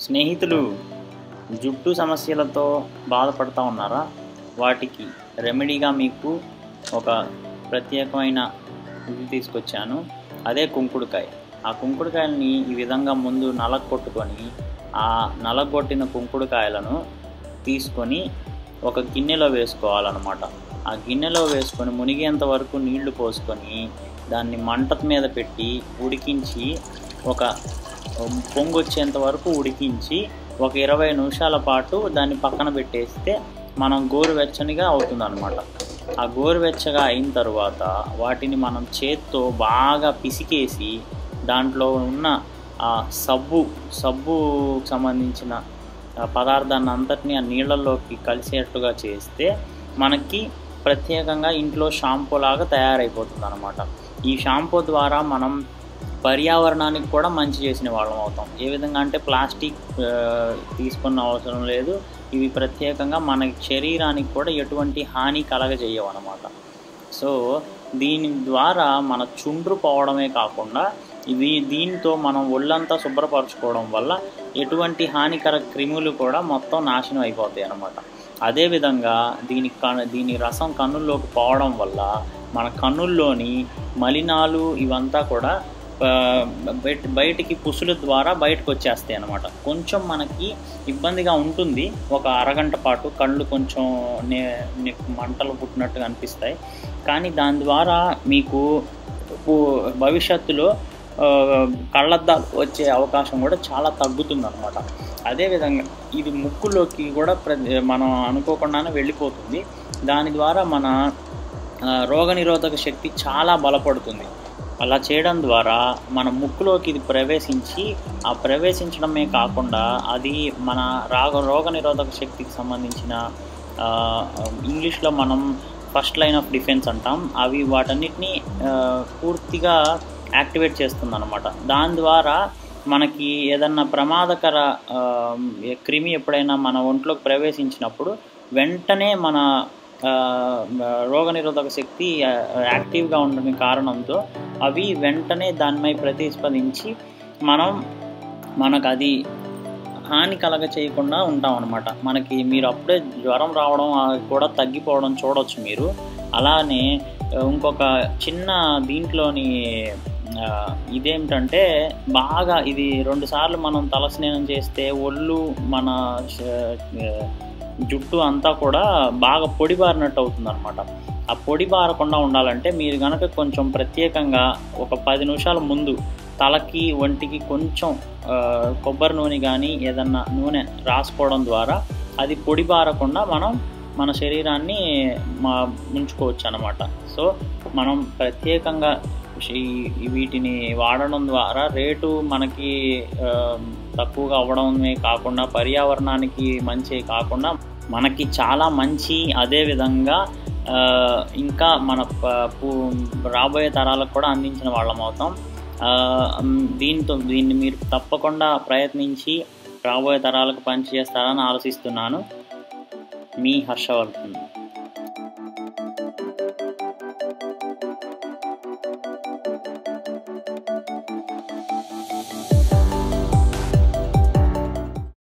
స్నేహితులు, జుట్టు సమస్యలతో బాధపడుతూ ఉన్నారా? వాటికి రెమెడీగా మీకు ఒక ప్రత్యేకమైన ఇది తీసుకొచ్చాను. అదే కుంకుడుకాయ. ఆ కుంకుడుకాయలని ఈ విధంగా ముందు నలగొట్టుకొని, ఆ నలగొట్టిన కుంకుడుకాయలను తీసుకొని ఒక గిన్నెలో వేసుకోవాలన్నమాట. ఆ గిన్నెలో వేసుకొని మునిగేంత వరకు నీళ్లు పోసుకొని దాన్ని మంట మీద పెట్టి ఉడికించి, ఒక పొంగు వచ్చేంత వరకు ఉడికించి ఒక 20 నిమిషాల పాటు దాన్ని పక్కన పెట్టేస్తే మనం గోరువెచ్చనిగా అవుతుందన్నమాట. ఆ గోరువెచ్చగా అయిన తర్వాత వాటిని మనం చేత్తో బాగా పిసికేసి దాంట్లో ఉన్న ఆ సబ్బుకు సంబంధించిన పదార్థాన్ని అంతటినీ ఆ నీళ్ళల్లోకి కలిసేట్టుగా చేస్తే మనకి ప్రత్యేకంగా ఇంట్లో షాంపూ లాగా తయారైపోతుంది అన్నమాట. ఈ షాంపూ ద్వారా మనం పర్యావరణానికి కూడా మంచి చేసిన వాళ్ళం అవుతాం. ఏ విధంగా అంటే ప్లాస్టిక్ తీసుకున్న అవసరం లేదు. ఇవి ప్రత్యేకంగా మన శరీరానికి కూడా ఎటువంటి హాని కలగజేయవు అన్నమాట. సో దీని ద్వారా మన చుండ్రు పోవడమే కాకుండా దీంతో మనం ఒళ్ళంతా శుభ్రపరచుకోవడం వల్ల ఎటువంటి హానికర క్రిములు కూడా మొత్తం నాశనం అయిపోతాయి అన్నమాట. అదేవిధంగా దీని రసం కన్నుల్లోకి పోవడం వల్ల మన కన్నుల్లోని మలినాలు ఇవంతా కూడా బయటికి పుసుల ద్వారా బయటకు వచ్చేస్తాయి అన్నమాట. కొంచెం మనకి ఇబ్బందిగా ఉంటుంది. ఒక అరగంట పాటు కళ్ళు కొంచెం మంటలు పుట్టినట్టుగా అనిపిస్తాయి. కానీ దాని ద్వారా మీకు భవిష్యత్తులో కళ్ళద్దాలు వచ్చే అవకాశం కూడా చాలా తగ్గుతుంది అన్నమాట. అదేవిధంగా ఇది ముక్కులోకి కూడా మనం అనుకోకుండానే వెళ్ళిపోతుంది. దాని ద్వారా మన రోగనిరోధక శక్తి చాలా బలపడుతుంది. అలా చేయడం ద్వారా మన ముక్కులోకి ఇది ప్రవేశించి, ఆ ప్రవేశించడమే కాకుండా అది మన రోగనిరోధక శక్తికి సంబంధించిన ఇంగ్లీష్లో మనం ఫస్ట్ లైన్ ఆఫ్ డిఫెన్స్ అంటాం. అవి వాటన్నిటినీ పూర్తిగా యాక్టివేట్ చేస్తుంది అన్నమాట. దాని ద్వారా మనకి ఏదన్నా ప్రమాదకర క్రిమి ఎప్పుడైనా మన ఒంట్లోకి ప్రవేశించినప్పుడు వెంటనే మన రోగనిరోధక శక్తి యాక్టివ్గా ఉండడం కారణంతో అవి వెంటనే దానిపై ప్రతిస్పందించి మనకు అది హాని కలగ చేయకుండా ఉంటాం అన్నమాట. మనకి మీరు అప్పుడే జ్వరం రావడం కూడా తగ్గిపోవడం చూడవచ్చు మీరు. అలానే ఇంకొక చిన్న దీంట్లోని ఇదేమిటంటే, బాగా ఇది 2 సార్లు మనం తలస్నానం చేస్తే ఒళ్ళు మన జుట్టు అంతా కూడా బాగా పొడిబారినట్టు అవుతుంది అనమాట. ఆ పొడి బారకుండా ఉండాలంటే మీరు కనుక కొంచెం ప్రత్యేకంగా ఒక 10 నిమిషాల ముందు తలకి ఒంటికి కొంచెం కొబ్బరి నూనె కానీ ఏదన్నా నూనె రాసుకోవడం ద్వారా అది పొడి బారకుండా మన శరీరాన్ని ఉంచుకోవచ్చు అన్నమాట. సో మనం ప్రత్యేకంగా వీటిని వాడడం ద్వారా రేటు మనకి తక్కువగా అవ్వడమే కాకుండా పర్యావరణానికి మంచి కాకుండా మనకి చాలా మంచి. అదేవిధంగా ఇంకా మన రాబోయే తరాలకు కూడా అందించిన వాళ్ళం అవుతాం. దీన్ని మీరు తప్పకుండా ప్రయత్నించి రాబోయే తరాలకు పనిచేస్తారని ఆలోచిస్తున్నాను. మీ హర్షవర్ధన్.